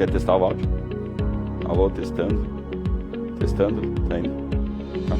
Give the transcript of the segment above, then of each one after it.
Quer testar o áudio? Alô, testando. Testando, tá indo. Tá.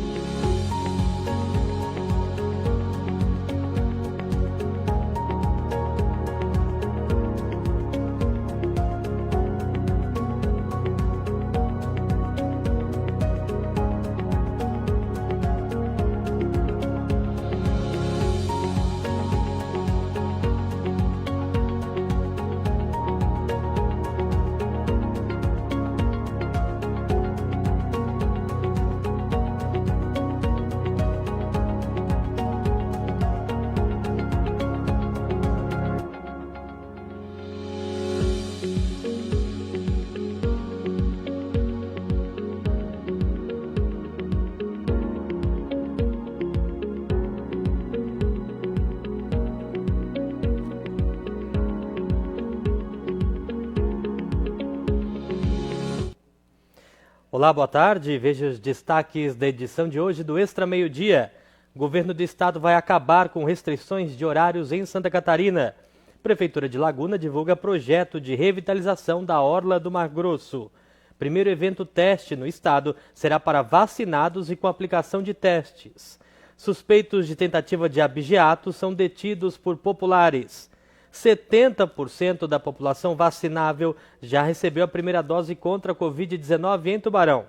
Olá, boa tarde. Veja os destaques da edição de hoje do Extra Meio-Dia. Governo do Estado vai acabar com restrições de horários em Santa Catarina. Prefeitura de Laguna divulga projeto de revitalização da Orla do Mar Grosso. Primeiro evento teste no Estado será para vacinados e com aplicação de testes. Suspeitos de tentativa de abigeato são detidos por populares. 70% da população vacinável já recebeu a primeira dose contra a Covid-19 em Tubarão.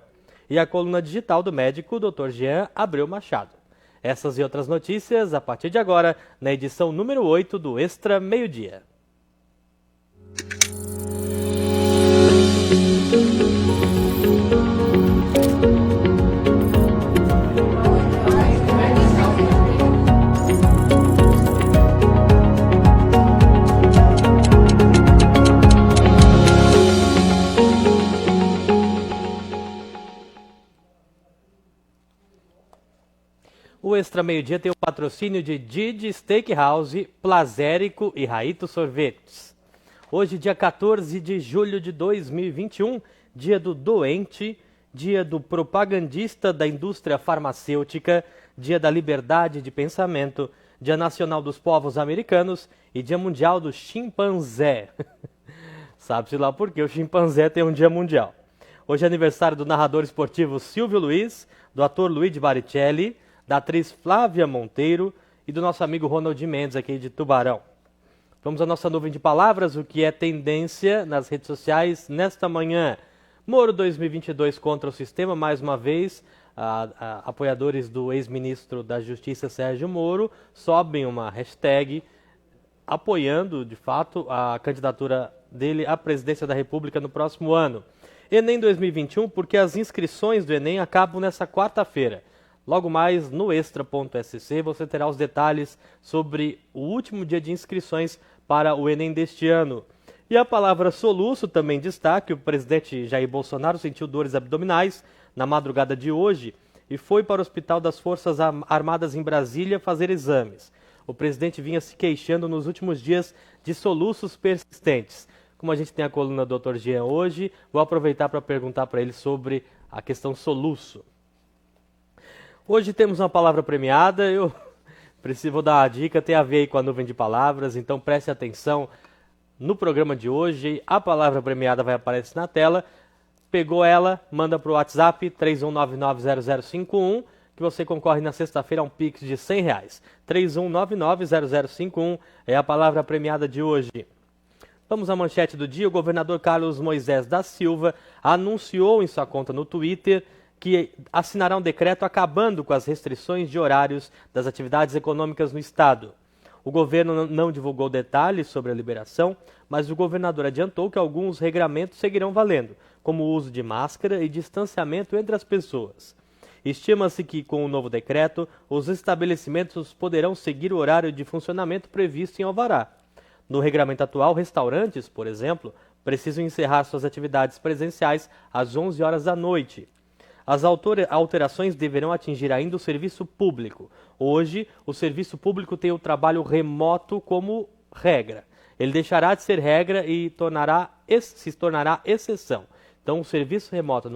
E a coluna digital do médico Dr. Jean Abreu Machado. Essas e outras notícias a partir de agora na edição número 8 do Extra Meio-Dia. O Extra Meio-Dia tem o patrocínio de Didi Steakhouse, Plazérico e Raito Sorvetes. Hoje, dia 14 de julho de 2021, dia do doente, dia do propagandista da indústria farmacêutica, dia da liberdade de pensamento, dia nacional dos povos americanos e dia mundial do chimpanzé. Sabe-se lá por que o chimpanzé tem um dia mundial. Hoje é aniversário do narrador esportivo Silvio Luiz, do ator Luigi Baricelli, da atriz Flávia Monteiro e do nosso amigo Ronald Mendes, aqui de Tubarão. Vamos à nossa nuvem de palavras, o que é tendência nas redes sociais nesta manhã. Moro 2022 contra o sistema, mais uma vez, apoiadores do ex-ministro da Justiça, Sérgio Moro, sobem uma hashtag apoiando, de fato, a candidatura dele à presidência da República no próximo ano. Enem 2021, porque as inscrições do Enem acabam nessa quarta-feira. Logo mais no extra.sc você terá os detalhes sobre o último dia de inscrições para o Enem deste ano. E a palavra soluço também destaque: o presidente Jair Bolsonaro sentiu dores abdominais na madrugada de hoje e foi para o Hospital das Forças Armadas em Brasília fazer exames. O presidente vinha se queixando nos últimos dias de soluços persistentes. Como a gente tem a coluna do Dr. Jean hoje, vou aproveitar para perguntar para ele sobre a questão soluço. Hoje temos uma palavra premiada, eu vou dar uma dica, tem a ver aí com a nuvem de palavras, então preste atenção no programa de hoje, a palavra premiada vai aparecer na tela, pegou ela, manda para o WhatsApp 31990051, que você concorre na sexta-feira a um Pix de R$100. 31990051 é a palavra premiada de hoje. Vamos à manchete do dia. O governador Carlos Moisés da Silva anunciou em sua conta no Twitter que assinará um decreto acabando com as restrições de horários das atividades econômicas no Estado. O governo não divulgou detalhes sobre a liberação, mas o governador adiantou que alguns regramentos seguirão valendo, como o uso de máscara e distanciamento entre as pessoas. Estima-se que, com o novo decreto, os estabelecimentos poderão seguir o horário de funcionamento previsto em alvará. No regramento atual, restaurantes, por exemplo, precisam encerrar suas atividades presenciais às 11 horas da noite. As alterações deverão atingir ainda o serviço público. Hoje, o serviço público tem o trabalho remoto como regra. Ele deixará de ser regra e se tornará exceção. Então, o serviço remoto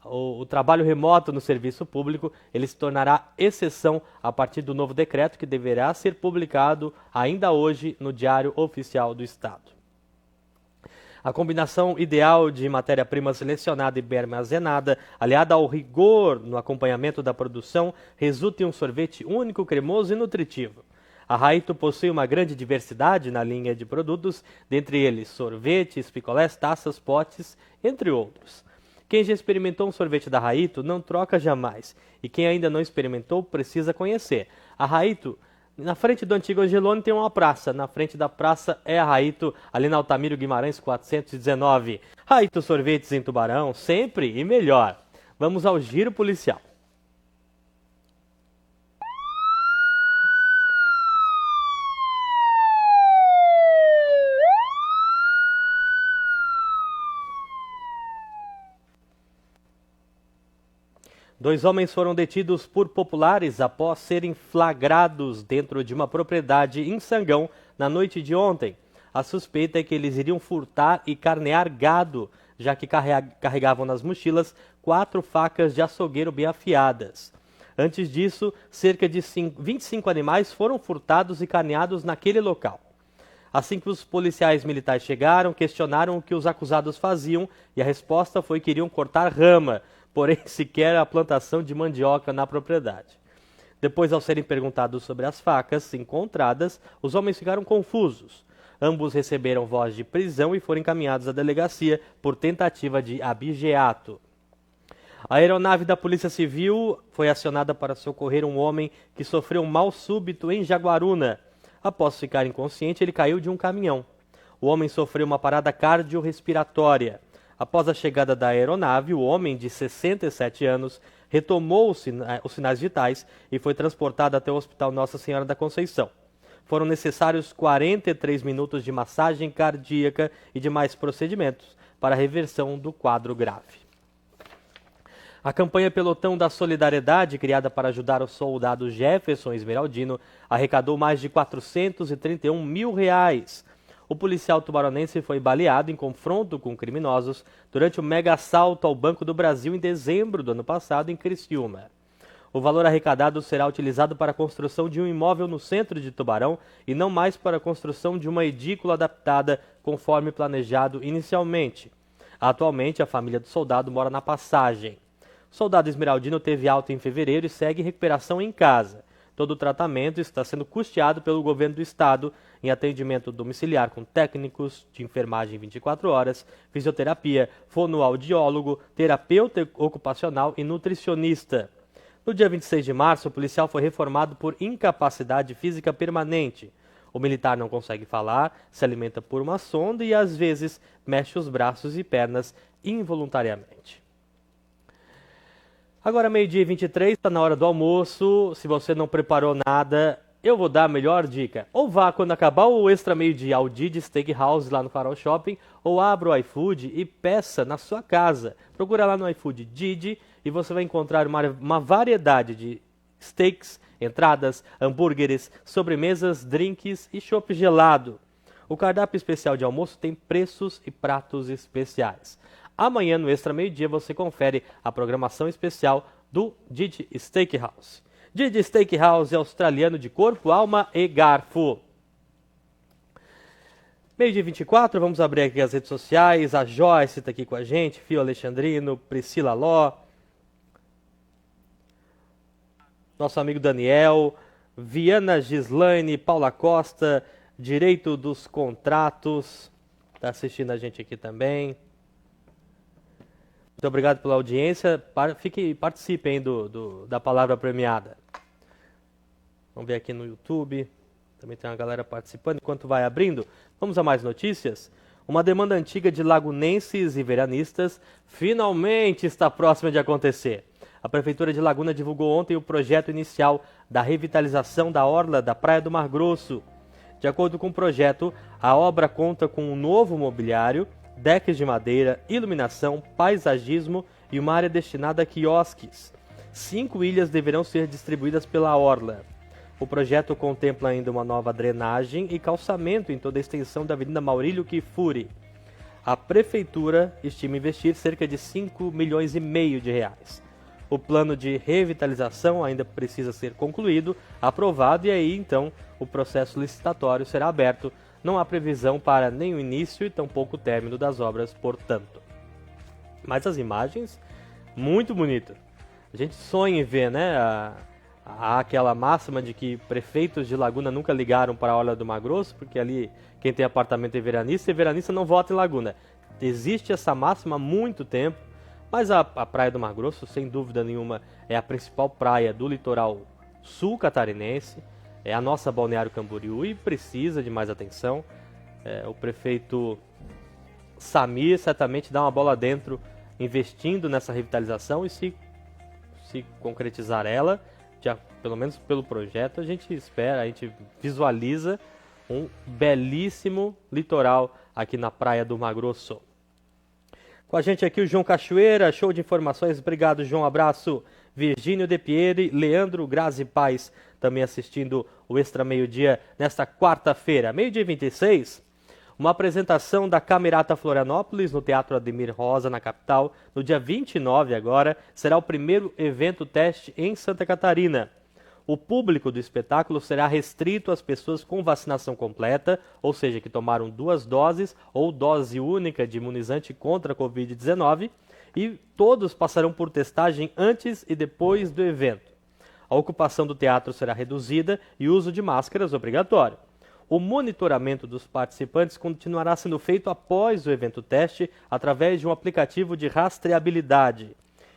o trabalho remoto no serviço público, ele se tornará exceção a partir do novo decreto que deverá ser publicado ainda hoje no Diário Oficial do Estado. A combinação ideal de matéria-prima selecionada e bem armazenada, aliada ao rigor no acompanhamento da produção, resulta em um sorvete único, cremoso e nutritivo. A Raito possui uma grande diversidade na linha de produtos, dentre eles sorvetes, picolés, taças, potes, entre outros. Quem já experimentou um sorvete da Raito não troca jamais, e quem ainda não experimentou precisa conhecer. A Raito, na frente do antigo Angelone tem uma praça, na frente da praça é a Raito, ali na Altamiro Guimarães 419. Raito Sorvetes em Tubarão, sempre e melhor. Vamos ao giro policial. Dois homens foram detidos por populares após serem flagrados dentro de uma propriedade em Sangão na noite de ontem. A suspeita é que eles iriam furtar e carnear gado, já que carregavam nas mochilas 4 facas de açougueiro bem afiadas. Antes disso, cerca de 25 animais foram furtados e carneados naquele local. Assim que os policiais militares chegaram, questionaram o que os acusados faziam e a resposta foi que iriam cortar rama, porém sequer a plantação de mandioca na propriedade. Depois, ao serem perguntados sobre as facas encontradas, os homens ficaram confusos. Ambos receberam voz de prisão e foram encaminhados à delegacia por tentativa de abigeato. A aeronave da Polícia Civil foi acionada para socorrer um homem que sofreu um mal súbito em Jaguaruna. Após ficar inconsciente, ele caiu de um caminhão. O homem sofreu uma parada cardiorrespiratória. Após a chegada da aeronave, o homem, de 67 anos, retomou os sinais vitais e foi transportado até o Hospital Nossa Senhora da Conceição. Foram necessários 43 minutos de massagem cardíaca e demais procedimentos para a reversão do quadro grave. A campanha Pelotão da Solidariedade, criada para ajudar o soldado Jefferson Esmeraldino, arrecadou mais de R$431 mil. O policial tubaronense foi baleado em confronto com criminosos durante o mega assalto ao Banco do Brasil em dezembro do ano passado em Criciúma. O valor arrecadado será utilizado para a construção de um imóvel no centro de Tubarão e não mais para a construção de uma edícula adaptada conforme planejado inicialmente. Atualmente, a família do soldado mora na Passagem. O soldado Esmeraldino teve alta em fevereiro e segue em recuperação em casa. Todo o tratamento está sendo custeado pelo governo do estado em atendimento domiciliar com técnicos de enfermagem 24 horas, fisioterapia, fonoaudiólogo, terapeuta ocupacional e nutricionista. No dia 26 de março, o policial foi reformado por incapacidade física permanente. O militar não consegue falar, se alimenta por uma sonda e às vezes mexe os braços e pernas involuntariamente. Agora, 12h23, está na hora do almoço. Se você não preparou nada, eu vou dar a melhor dica. Ou vá quando acabar o Extra Meio-Dia ao Didi Steakhouse lá no Farol Shopping, ou abra o iFood e peça na sua casa. Procura lá no iFood Didi e você vai encontrar uma variedade de steaks, entradas, hambúrgueres, sobremesas, drinks e chopp gelado. O cardápio especial de almoço tem preços e pratos especiais. Amanhã, no Extra Meio-Dia, você confere a programação especial do Didi Steakhouse. Didi Steakhouse australiano de corpo, alma e garfo. 12h24, vamos abrir aqui as redes sociais. A Joyce está aqui com a gente, Fio Alexandrino, Priscila Ló, nosso amigo Daniel, Viana Gislaine, Paula Costa, Direito dos Contratos, está assistindo a gente aqui também. Muito obrigado pela audiência. Participem da palavra premiada. Vamos ver aqui no YouTube. Também tem uma galera participando. Enquanto vai abrindo, vamos a mais notícias. Uma demanda antiga de lagunenses e veranistas finalmente está próxima de acontecer. A Prefeitura de Laguna divulgou ontem o projeto inicial da revitalização da orla da Praia do Mar Grosso. De acordo com o projeto, a obra conta com um novo mobiliário, decks de madeira, iluminação, paisagismo e uma área destinada a quiosques. 5 ilhas deverão ser distribuídas pela orla. O projeto contempla ainda uma nova drenagem e calçamento em toda a extensão da Avenida Maurílio Kifuri. A Prefeitura estima investir cerca de R$5,5 milhões. O plano de revitalização ainda precisa ser concluído, aprovado e aí então o processo licitatório será aberto não há previsão para nem o início e tampouco o término das obras, portanto. Mas as imagens, muito bonitas. A gente sonha em ver, né, aquela máxima de que prefeitos de Laguna nunca ligaram para a Orla do Mato Grosso, porque ali quem tem apartamento é veranista e veranista não vota em Laguna. Existe essa máxima há muito tempo, mas a Praia do Mato Grosso, sem dúvida nenhuma, é a principal praia do litoral sul catarinense, é a nossa Balneário Camboriú e precisa de mais atenção. O prefeito Samir certamente dá uma bola dentro, investindo nessa revitalização, e se concretizar ela, já, pelo menos pelo projeto, a gente espera, a gente visualiza um belíssimo litoral aqui na Praia do Mato Grosso. Com a gente aqui o João Cachoeira, show de informações, obrigado João, abraço. Virgínio De Pieri, Leandro Grazi Paz, também assistindo o Extra Meio-Dia nesta quarta-feira, meio-dia 26. Uma apresentação da Camerata Florianópolis no Teatro Ademir Rosa, na capital, no dia 29 agora, será o primeiro evento teste em Santa Catarina. O público do espetáculo será restrito às pessoas com vacinação completa, ou seja, que tomaram 2 doses ou dose única de imunizante contra a Covid-19, e todos passarão por testagem antes e depois do evento. A ocupação do teatro será reduzida e o uso de máscaras obrigatório. O monitoramento dos participantes continuará sendo feito após o evento teste através de um aplicativo de rastreabilidade.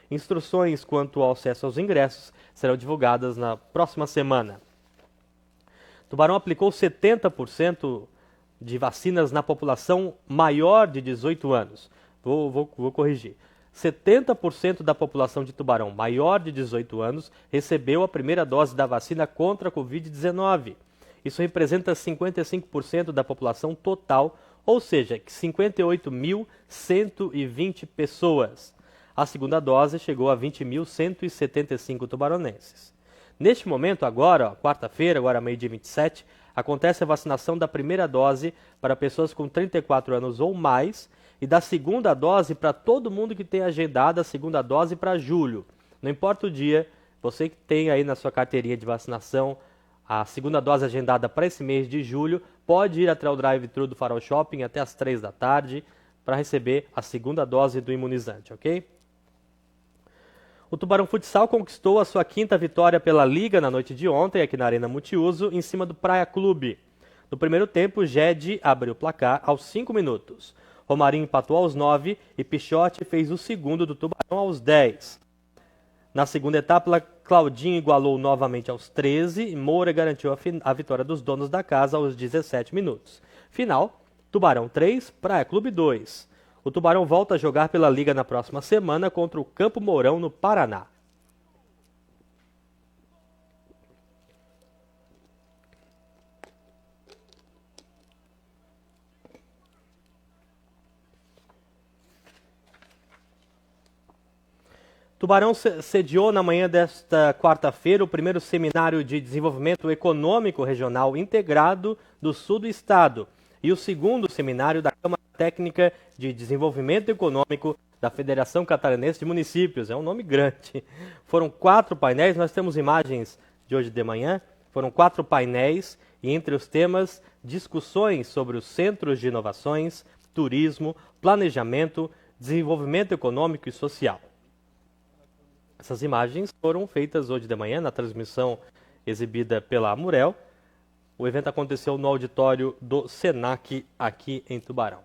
Instruções quanto ao acesso aos ingressos serão divulgadas na próxima semana. Tubarão aplicou 70% de vacinas na população maior de 18 anos. Vou corrigir. 70% da população de Tubarão maior de 18 anos recebeu a primeira dose da vacina contra a Covid-19. Isso representa 55% da população total, ou seja, 58.120 pessoas. A segunda dose chegou a 20.175 tubaronenses. Neste momento, agora, quarta-feira, agora meio-dia 27, acontece a vacinação da primeira dose para pessoas com 34 anos ou mais e da segunda dose para todo mundo que tem agendado a segunda dose para julho. Não importa o dia, você que tem aí na sua carteirinha de vacinação a segunda dose agendada para esse mês de julho, pode ir até o drive-thru do Farol Shopping até as 3 da tarde para receber a segunda dose do imunizante, ok? O Tubarão Futsal conquistou a sua 5ª vitória pela Liga na noite de ontem, aqui na Arena Multiuso, em cima do Praia Clube. No primeiro tempo, Ged abriu o placar aos 5 minutos. Romarinho empatou aos 9 e Pichote fez o segundo do Tubarão aos 10. Na segunda etapa, Claudinho igualou novamente aos 13 e Moura garantiu a vitória dos donos da casa aos 17 minutos. Final, Tubarão 3, Praia Clube 2. O Tubarão volta a jogar pela Liga na próxima semana contra o Campo Mourão, no Paraná. Tubarão sediou na manhã desta quarta-feira o primeiro seminário de desenvolvimento econômico regional integrado do sul do estado e o segundo seminário da Câmara Técnica de Desenvolvimento Econômico da Federação Catarinense de Municípios. É um nome grande. Foram 4 painéis, nós temos imagens de hoje de manhã. Foram 4 painéis e entre os temas, discussões sobre os centros de inovações, turismo, planejamento, desenvolvimento econômico e social. Essas imagens foram feitas hoje de manhã na transmissão exibida pela Amurel. O evento aconteceu no auditório do Senac, aqui em Tubarão.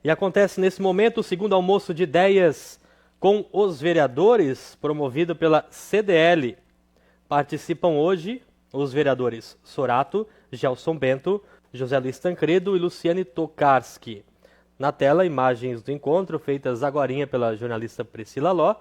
E acontece nesse momento o segundo almoço de ideias com os vereadores, promovido pela CDL. Participam hoje os vereadores Sorato, Gelson Bento, José Luiz Tancredo e Luciane Tokarski. Na tela, imagens do encontro feitas agorinha pela jornalista Priscila Ló.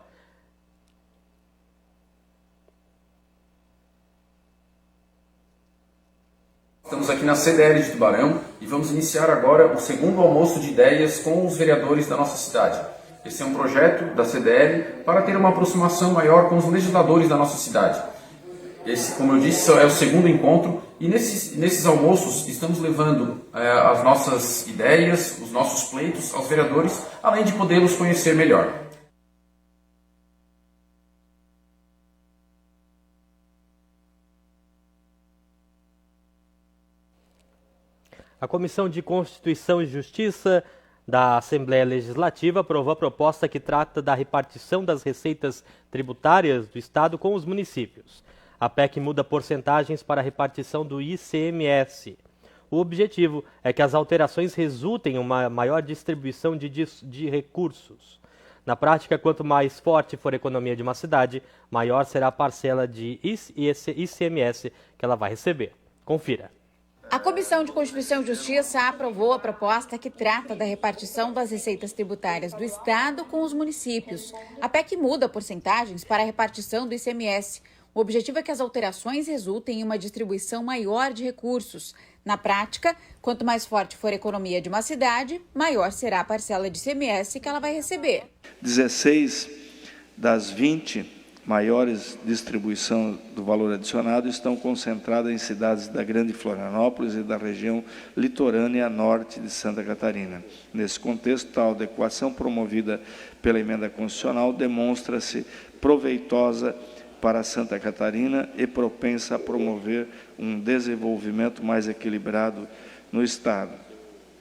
Estamos aqui na CDL de Tubarão e vamos iniciar agora o segundo almoço de ideias com os vereadores da nossa cidade. Esse é um projeto da CDL para ter uma aproximação maior com os legisladores da nossa cidade. Esse, como eu disse, é o segundo encontro e nesses almoços estamos levando as nossas ideias, os nossos pleitos aos vereadores, além de podê-los conhecer melhor. A Comissão de Constituição e Justiça da Assembleia Legislativa aprovou a proposta que trata da repartição das receitas tributárias do Estado com os municípios. A PEC muda porcentagens para a repartição do ICMS. O objetivo é que as alterações resultem em uma maior distribuição de recursos. Na prática, quanto mais forte for a economia de uma cidade, maior será a parcela de ICMS que ela vai receber. Confira. A Comissão de Constituição e Justiça aprovou a proposta que trata da repartição das receitas tributárias do Estado com os municípios. A PEC muda porcentagens para a repartição do ICMS. O objetivo é que as alterações resultem em uma distribuição maior de recursos. Na prática, quanto mais forte for a economia de uma cidade, maior será a parcela de ICMS que ela vai receber. 16 das 20 maiores distribuição do valor adicionado estão concentradas em cidades da Grande Florianópolis e da região litorânea norte de Santa Catarina. Nesse contexto, a adequação promovida pela emenda constitucional demonstra-se proveitosa para Santa Catarina e propensa a promover um desenvolvimento mais equilibrado no Estado.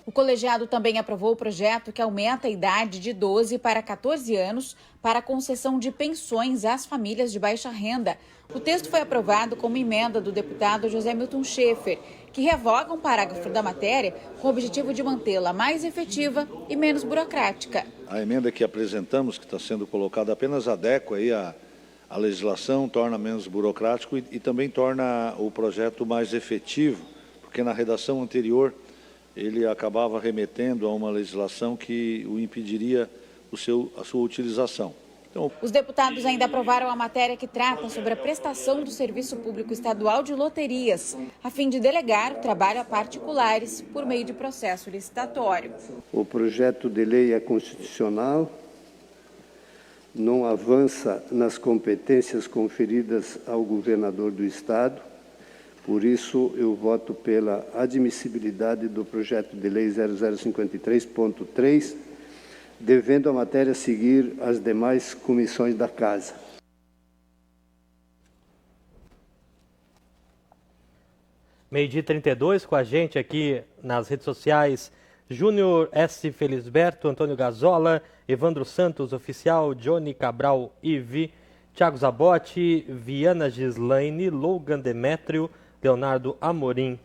O colegiado também aprovou o projeto que aumenta a idade de 12 para 14 anos para a concessão de pensões às famílias de baixa renda. O texto foi aprovado como emenda do deputado José Milton Schaefer, que revoga um parágrafo da matéria com o objetivo de mantê-la mais efetiva e menos burocrática. A emenda que apresentamos, que está sendo colocada, apenas adequa aí a legislação, torna menos burocrático e também torna o projeto mais efetivo, porque na redação anterior ele acabava remetendo a uma legislação que o impediria a sua utilização. Então, os deputados ainda aprovaram a matéria que trata sobre a prestação do Serviço Público Estadual de Loterias, a fim de delegar o trabalho a particulares por meio de processo licitatório. O projeto de lei é constitucional, não avança nas competências conferidas ao governador do Estado. Por isso, eu voto pela admissibilidade do projeto de lei 0053.3, devendo a matéria seguir as demais comissões da Casa. Meio-dia 32, com a gente aqui nas redes sociais, Júnior S. Felisberto, Antônio Gazola, Evandro Santos, Oficial, Johnny Cabral Ivi, Thiago Zabotti, Viana Gislaine, Logan Demétrio, Leonardo Amorim.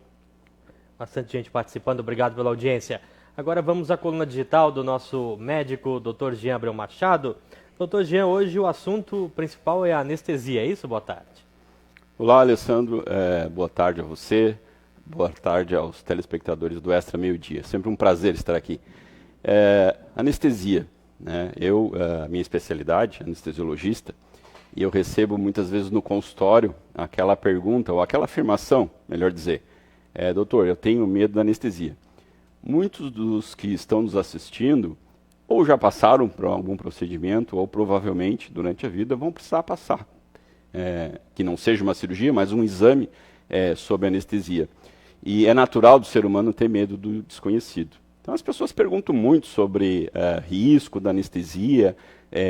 Bastante gente participando, obrigado pela audiência. Agora vamos à coluna digital do nosso médico, Dr. Jean Abreu Machado. Dr. Jean, hoje o assunto principal é a anestesia, é isso? Boa tarde. Olá, Alessandro. Boa tarde a você. Boa tarde aos telespectadores do Extra Meio-Dia. Sempre um prazer estar aqui. Anestesia, né? A minha especialidade, anestesiologista, e eu recebo muitas vezes no consultório aquela pergunta, ou aquela afirmação, melhor dizer, doutor, eu tenho medo da anestesia. Muitos dos que estão nos assistindo ou já passaram por algum procedimento, ou provavelmente durante a vida vão precisar passar. Que não seja uma cirurgia, mas um exame sob anestesia. E é natural do ser humano ter medo do desconhecido. Então as pessoas perguntam muito sobre risco da anestesia,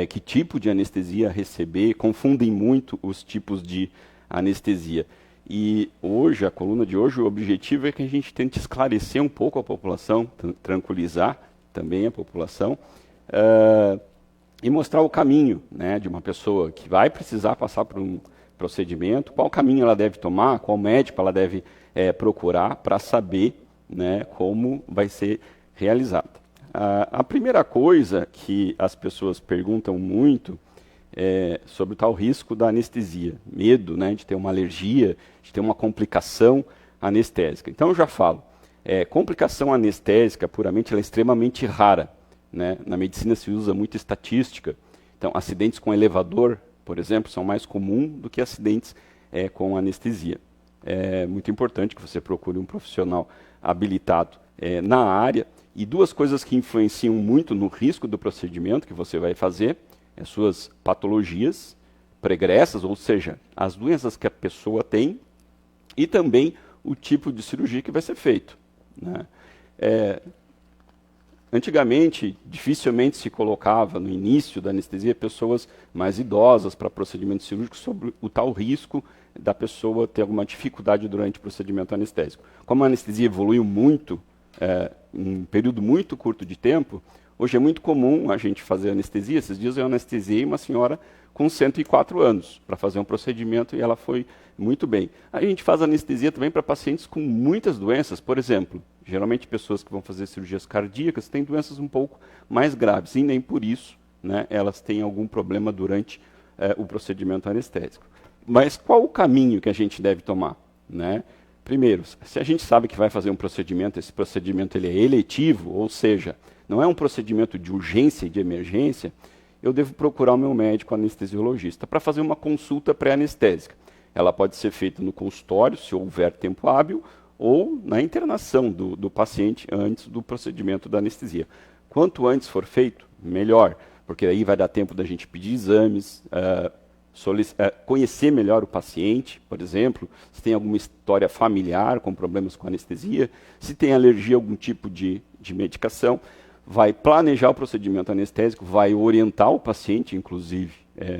que tipo de anestesia receber, confundem muito os tipos de anestesia. E hoje, a coluna de hoje, o objetivo é que a gente tente esclarecer um pouco a população, tranquilizar também a população, e mostrar o caminho, né, de uma pessoa que vai precisar passar por um procedimento, qual caminho ela deve tomar, qual médico ela deve procurar para saber, né, como vai ser realizada. A primeira coisa que as pessoas perguntam muito é sobre o tal risco da anestesia, medo, né, de ter uma alergia, de ter uma complicação anestésica. Então eu já falo, complicação anestésica puramente ela é extremamente rara, né? Na medicina se usa muito estatística, então acidentes com elevador, por exemplo, são mais comuns do que acidentes com anestesia. É muito importante que você procure um profissional habilitado na área. E duas coisas que influenciam muito no risco do procedimento que você vai fazer, as suas patologias pregressas, ou seja, as doenças que a pessoa tem, e também o tipo de cirurgia que vai ser feito, né? Antigamente, dificilmente se colocava no início da anestesia pessoas mais idosas para procedimentos cirúrgicos sobre o tal risco da pessoa ter alguma dificuldade durante o procedimento anestésico. Como a anestesia evoluiu muito em um período muito curto de tempo, hoje é muito comum a gente fazer anestesia. Esses dias eu anestesiei uma senhora com 104 anos para fazer um procedimento e ela foi muito bem. A gente faz anestesia também para pacientes com muitas doenças, por exemplo, geralmente pessoas que vão fazer cirurgias cardíacas têm doenças um pouco mais graves e nem por isso, né, elas têm algum problema durante o procedimento anestésico. Mas qual o caminho que a gente deve tomar, né? Primeiro, se a gente sabe que vai fazer um procedimento, esse procedimento ele é eletivo, ou seja, não é um procedimento de urgência e de emergência, eu devo procurar o meu médico anestesiologista para fazer uma consulta pré-anestésica. Ela pode ser feita no consultório, se houver tempo hábil, ou na internação do paciente antes do procedimento da anestesia. Quanto antes for feito, melhor, porque aí vai dar tempo da gente pedir exames, conhecer melhor o paciente, por exemplo, se tem alguma história familiar com problemas com anestesia, se tem alergia a algum tipo de medicação, vai planejar o procedimento anestésico, vai orientar o paciente, inclusive,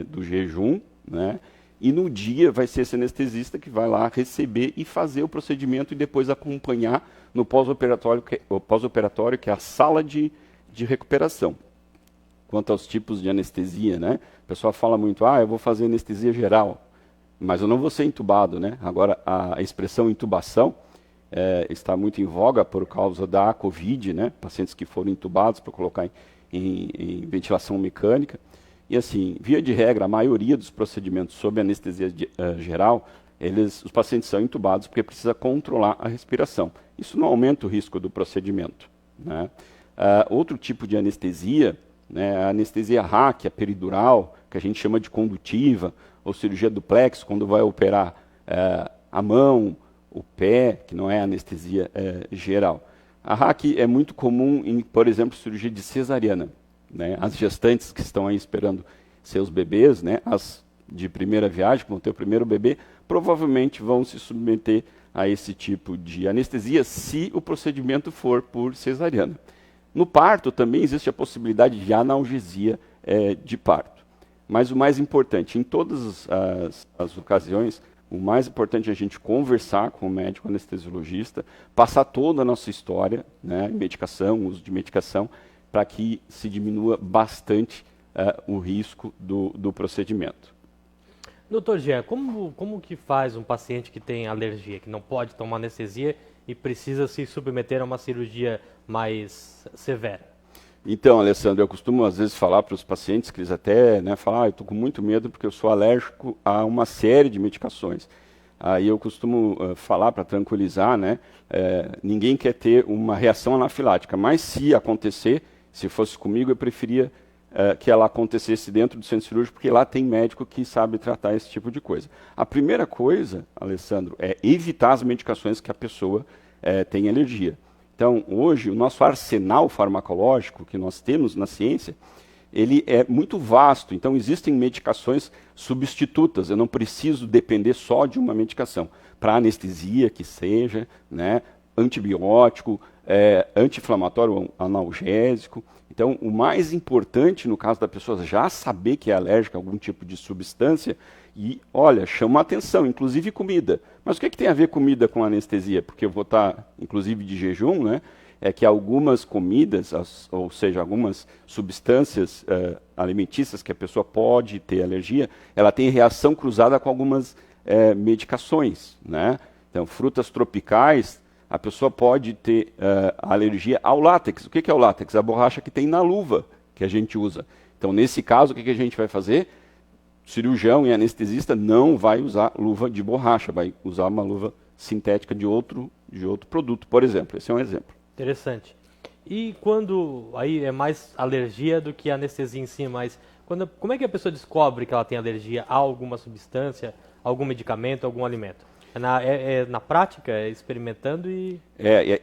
do jejum, né? E no dia vai ser esse anestesista que vai lá receber e fazer o procedimento e depois acompanhar no pós-operatório, que é a sala de recuperação. Quanto aos tipos de anestesia, né? O pessoal fala muito, eu vou fazer anestesia geral, mas eu não vou ser intubado, né? Agora, a expressão intubação está muito em voga por causa da COVID, né? Pacientes que foram intubados para colocar em ventilação mecânica. E assim, via de regra, a maioria dos procedimentos sob anestesia geral, os pacientes são intubados porque precisa controlar a respiração. Isso não aumenta o risco do procedimento, né? Outro tipo de anestesia, né, a anestesia RAC, a peridural, que a gente chama de condutiva, ou cirurgia duplex, quando vai operar a mão, o pé, que não é anestesia geral. A RAC é muito comum em, por exemplo, cirurgia de cesariana, né? As gestantes que estão aí esperando seus bebês, né, as de primeira viagem, que vão ter o primeiro bebê, provavelmente vão se submeter a esse tipo de anestesia se o procedimento for por cesariana. No parto também existe a possibilidade de analgesia de parto. Mas o mais importante, em todas as ocasiões, o mais importante é a gente conversar com o médico anestesiologista, passar toda a nossa história, né, medicação, uso de medicação, para que se diminua bastante o risco do procedimento. Doutor Jean, como que faz um paciente que tem alergia, que não pode tomar anestesia e precisa se submeter a uma cirurgia mais severa? Então, Alessandro, eu costumo às vezes falar para os pacientes que eles até falam, eu estou com muito medo porque eu sou alérgico a uma série de medicações. Aí eu costumo falar para tranquilizar, né? Ninguém quer ter uma reação anafilática, mas se acontecer, se fosse comigo, eu preferia que ela acontecesse dentro do centro cirúrgico, porque lá tem médico que sabe tratar esse tipo de coisa. A primeira coisa, Alessandro, é evitar as medicações que a pessoa tem alergia. Então, hoje, o nosso arsenal farmacológico que nós temos na ciência, ele é muito vasto. Então, existem medicações substitutas. Eu não preciso depender só de uma medicação. Para anestesia, que seja, né, antibiótico, anti-inflamatório, analgésico. Então, o mais importante, no caso da pessoa já saber que é alérgica a algum tipo de substância, e, olha, chama a atenção, inclusive comida. Mas o que tem a ver comida com anestesia? Porque eu vou estar, inclusive, de jejum, né? É que algumas comidas, ou seja, algumas substâncias alimentícias que a pessoa pode ter alergia, ela tem reação cruzada com algumas medicações, né? Então, frutas tropicais, a pessoa pode ter alergia ao látex. O que é o látex? A borracha que tem na luva que a gente usa. Então, nesse caso, o que a gente vai fazer? Cirurgião e anestesista não vai usar luva de borracha, vai usar uma luva sintética de outro produto, por exemplo. Esse é um exemplo. Interessante. E quando aí é mais alergia do que anestesia em si, mas como é que a pessoa descobre que ela tem alergia a alguma substância, algum medicamento, algum alimento? Na prática, experimentando e...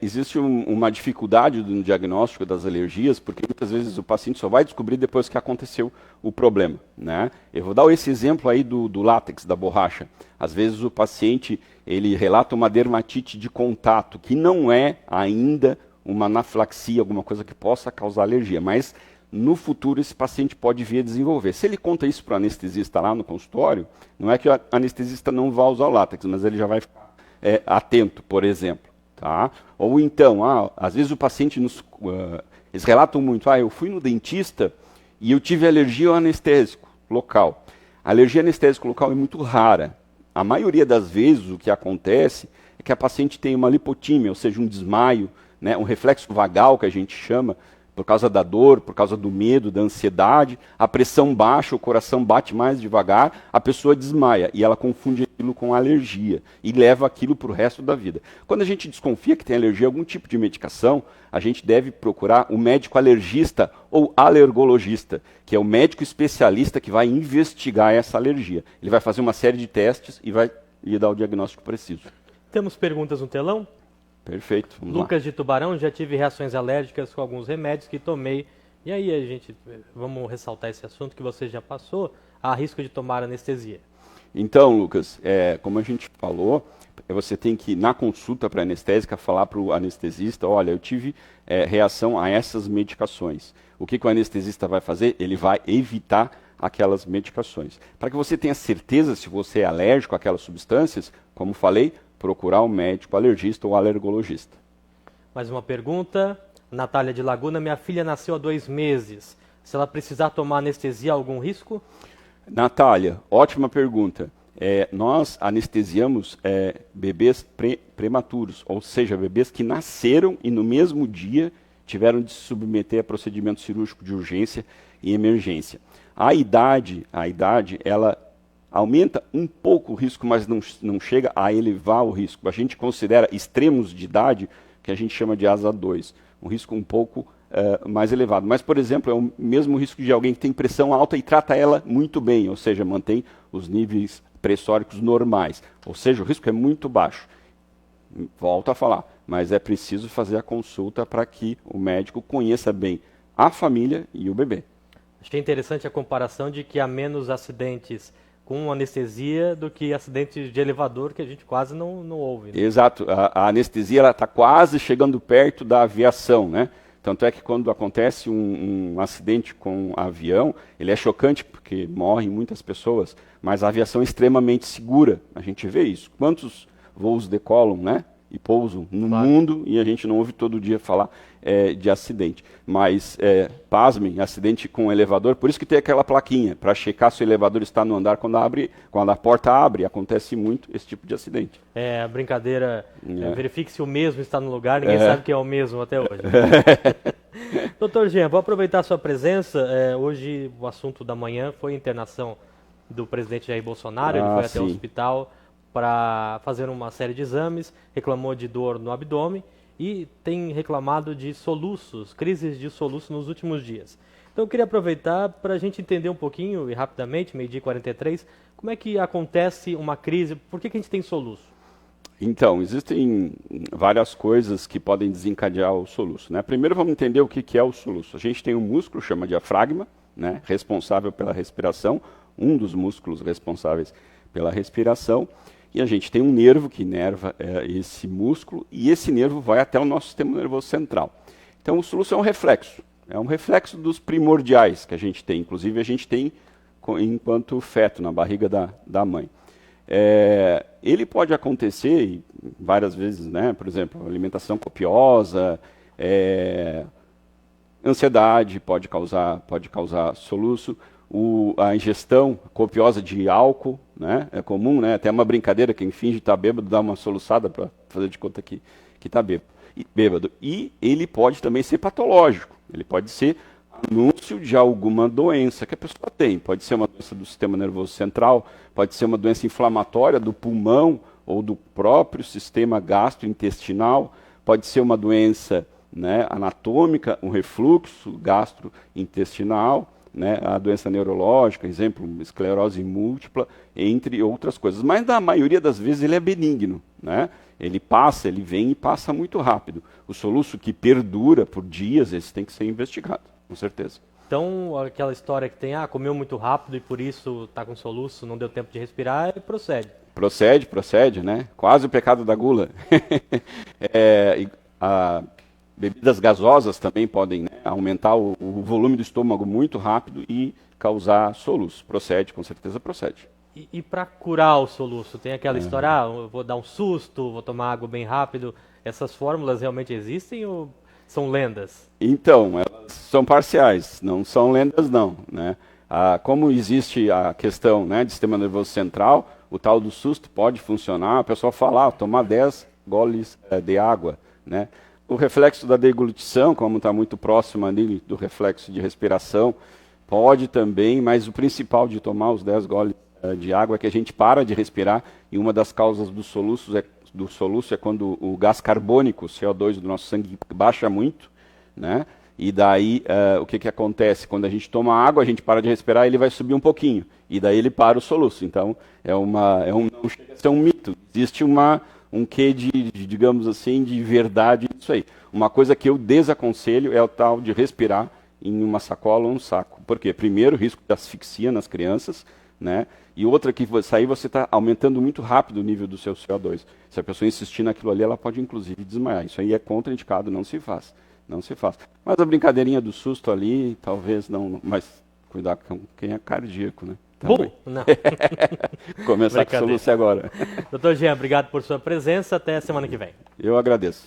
Existe uma dificuldade no diagnóstico das alergias, porque muitas vezes o paciente só vai descobrir depois que aconteceu o problema, né? Eu vou dar esse exemplo aí do látex, da borracha. Às vezes o paciente, ele relata uma dermatite de contato, que não é ainda uma anafilaxia, alguma coisa que possa causar alergia, mas no futuro esse paciente pode vir a desenvolver. Se ele conta isso para o anestesista lá no consultório, não é que o anestesista não vá usar o látex, mas ele já vai ficar atento, por exemplo. tá? Ou então, às vezes o paciente eles relatam muito, eu fui no dentista e eu tive alergia ao anestésico local. A alergia ao anestésico local é muito rara. A maioria das vezes o que acontece é que a paciente tem uma lipotímia, ou seja, um desmaio, né, um reflexo vagal que a gente chama, por causa da dor, por causa do medo, da ansiedade, a pressão baixa, o coração bate mais devagar, a pessoa desmaia e ela confunde aquilo com alergia e leva aquilo para o resto da vida. Quando a gente desconfia que tem alergia a algum tipo de medicação, a gente deve procurar o médico alergista ou alergologista, que é o médico especialista que vai investigar essa alergia. Ele vai fazer uma série de testes e vai lhe dar o diagnóstico preciso. Temos perguntas no telão? Perfeito. Lucas de Tubarão, já tive reações alérgicas com alguns remédios que tomei. E aí, vamos ressaltar esse assunto que você já passou, há risco de tomar anestesia. Então, Lucas, como a gente falou, você tem que, na consulta para anestésica, falar para o anestesista, olha, eu tive reação a essas medicações. O que o anestesista vai fazer? Ele vai evitar aquelas medicações. Para que você tenha certeza se você é alérgico àquelas substâncias, como falei, procurar um médico alergista ou alergologista. Mais uma pergunta. Natália de Laguna, minha filha nasceu há 2 meses. Se ela precisar tomar anestesia, há algum risco? Natália, ótima pergunta. Nós anestesiamos bebês prematuros, ou seja, bebês que nasceram e no mesmo dia tiveram de se submeter a procedimento cirúrgico de urgência e emergência. A idade, ela aumenta um pouco o risco, mas não chega a elevar o risco. A gente considera extremos de idade, que a gente chama de asa 2, um risco um pouco mais elevado. Mas, por exemplo, é o mesmo risco de alguém que tem pressão alta e trata ela muito bem, ou seja, mantém os níveis pressóricos normais. Ou seja, o risco é muito baixo. Volto a falar, mas é preciso fazer a consulta para que o médico conheça bem a família e o bebê. Achei interessante a comparação de que há menos acidentes com anestesia do que acidentes de elevador que a gente quase não ouve. Né? Exato, a anestesia está quase chegando perto da aviação, né? Tanto é que quando acontece um acidente com avião, ele é chocante porque morrem muitas pessoas, mas a aviação é extremamente segura, a gente vê isso. Quantos voos decolam, né? E pousam no mundo e a gente não ouve todo dia falar de acidente. Mas, pasmem, acidente com elevador, por isso que tem aquela plaquinha, para checar se o elevador está no andar quando a porta abre, acontece muito esse tipo de acidente. A brincadeira, verifique se o mesmo está no lugar, ninguém sabe que é o mesmo até hoje. Doutor Jean, vou aproveitar a sua presença, hoje o assunto da manhã foi a internação do presidente Jair Bolsonaro, ele foi até o hospital para fazer uma série de exames, reclamou de dor no abdômen e tem reclamado de soluços, crises de soluço nos últimos dias. Então eu queria aproveitar para a gente entender um pouquinho, e rapidamente, 12h43, como é que acontece uma crise, por que a gente tem soluço? Então, existem várias coisas que podem desencadear o soluço. Né? Primeiro vamos entender o que é o soluço. A gente tem um músculo, chama diafragma, né, responsável pela respiração, um dos músculos responsáveis pela respiração, e a gente tem um nervo que inerva esse músculo, e esse nervo vai até o nosso sistema nervoso central. Então o soluço é um reflexo dos primordiais que a gente tem, inclusive a gente tem enquanto feto, na barriga da mãe. Ele pode acontecer várias vezes, né? Por exemplo, alimentação copiosa, ansiedade pode causar soluço, a ingestão copiosa de álcool, né? É comum, né? Até uma brincadeira, quem finge estar bêbado dá uma soluçada para fazer de conta que está bêbado. E ele pode também ser patológico, ele pode ser anúncio de alguma doença que a pessoa tem. Pode ser uma doença do sistema nervoso central, pode ser uma doença inflamatória do pulmão ou do próprio sistema gastrointestinal, pode ser uma doença, né, anatômica, um refluxo gastrointestinal, né, a doença neurológica, exemplo, esclerose múltipla, entre outras coisas. Mas na maioria das vezes ele é benigno, né? Ele vem e passa muito rápido. O soluço que perdura por dias, esse tem que ser investigado, com certeza. Então, aquela história que tem, comeu muito rápido e por isso está com soluço, não deu tempo de respirar, procede. Procede, né? Quase o pecado da gula. Bebidas gasosas também podem, né, aumentar o volume do estômago muito rápido e causar soluço. Com certeza procede. E para curar o soluço, tem aquela história, eu vou dar um susto, vou tomar água bem rápido. Essas fórmulas realmente existem ou são lendas? Então, elas são parciais, não são lendas não, né? Como existe a questão, né, de sistema nervoso central, o tal do susto pode funcionar, a pessoa fala, tomar 10 goles de água, né? O reflexo da deglutição, como está muito próximo ali do reflexo de respiração, pode também, mas o principal de tomar os 10 goles de água é que a gente para de respirar, e uma das causas do soluço é quando o gás carbônico, o CO2 do nosso sangue baixa muito, né? E daí o que acontece? Quando a gente toma água, a gente para de respirar, ele vai subir um pouquinho, e daí ele para o soluço. Então não chega a ser um mito, existe um quê digamos assim, de verdade nisso aí. Uma coisa que eu desaconselho é o tal de respirar em uma sacola ou um saco. Por quê? Primeiro, risco de asfixia nas crianças, né? E outra que aí você está aumentando muito rápido o nível do seu CO2. Se a pessoa insistir naquilo ali, ela pode inclusive desmaiar. Isso aí é contraindicado, não se faz. Não se faz. Mas a brincadeirinha do susto ali, talvez não. Mas cuidar com quem é cardíaco, né? Não. Começar com o soluço agora. Doutor Jean, obrigado por sua presença. Até a semana que vem. Eu agradeço.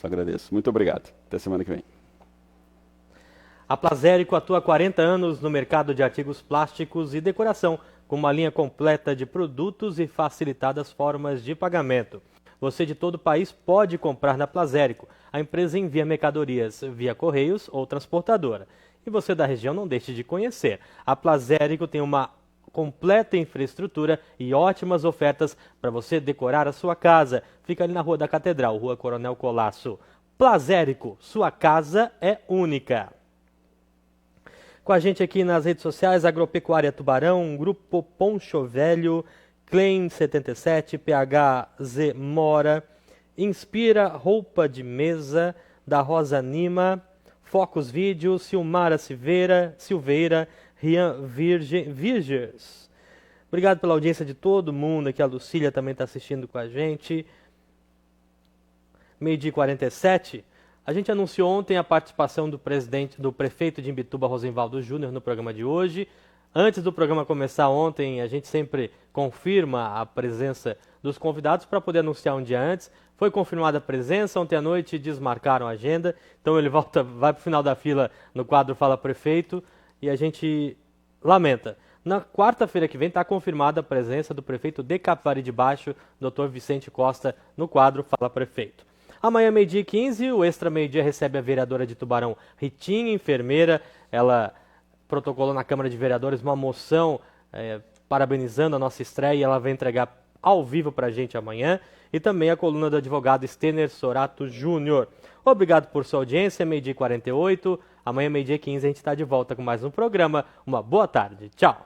Muito obrigado. Até semana que vem. A Plazérico atua há 40 anos no mercado de artigos plásticos e decoração, com uma linha completa de produtos e facilitadas formas de pagamento. Você de todo o país pode comprar na Plazérico. A empresa envia mercadorias via correios ou transportadora. E você da região não deixe de conhecer. A Plazérico tem uma completa infraestrutura e ótimas ofertas para você decorar a sua casa. Fica ali na Rua da Catedral, Rua Coronel Colasso. Plazérico, sua casa é única. Com a gente aqui nas redes sociais, Agropecuária Tubarão, Grupo Poncho Velho, Klein 77, PHZ Mora, Inspira Roupa de Mesa, da Rosa Nima, Focus Vídeo, Silmara Silveira, Rian Virgers. Obrigado pela audiência de todo mundo aqui, a Lucília também está assistindo com a gente. 12h47. A gente anunciou ontem a participação do prefeito de Imbituba, Rosenvaldo Júnior, no programa de hoje. Antes do programa começar ontem, a gente sempre confirma a presença dos convidados para poder anunciar um dia antes. Foi confirmada a presença, ontem à noite desmarcaram a agenda, então ele vai para o final da fila no quadro Fala Prefeito, e a gente lamenta. Na quarta-feira que vem está confirmada a presença do prefeito de Capivari de Baixo, Dr. Vicente Costa, no quadro Fala Prefeito. Amanhã, 12h15, o Extra Meio-Dia recebe a vereadora de Tubarão, Ritinha, enfermeira. Ela protocolou na Câmara de Vereadores uma moção parabenizando a nossa estreia, e ela vai entregar ao vivo para a gente amanhã. E também a coluna do advogado Stener Sorato Júnior. Obrigado por sua audiência, 12h48. Amanhã, 12h15, a gente está de volta com mais um programa. Uma boa tarde. Tchau.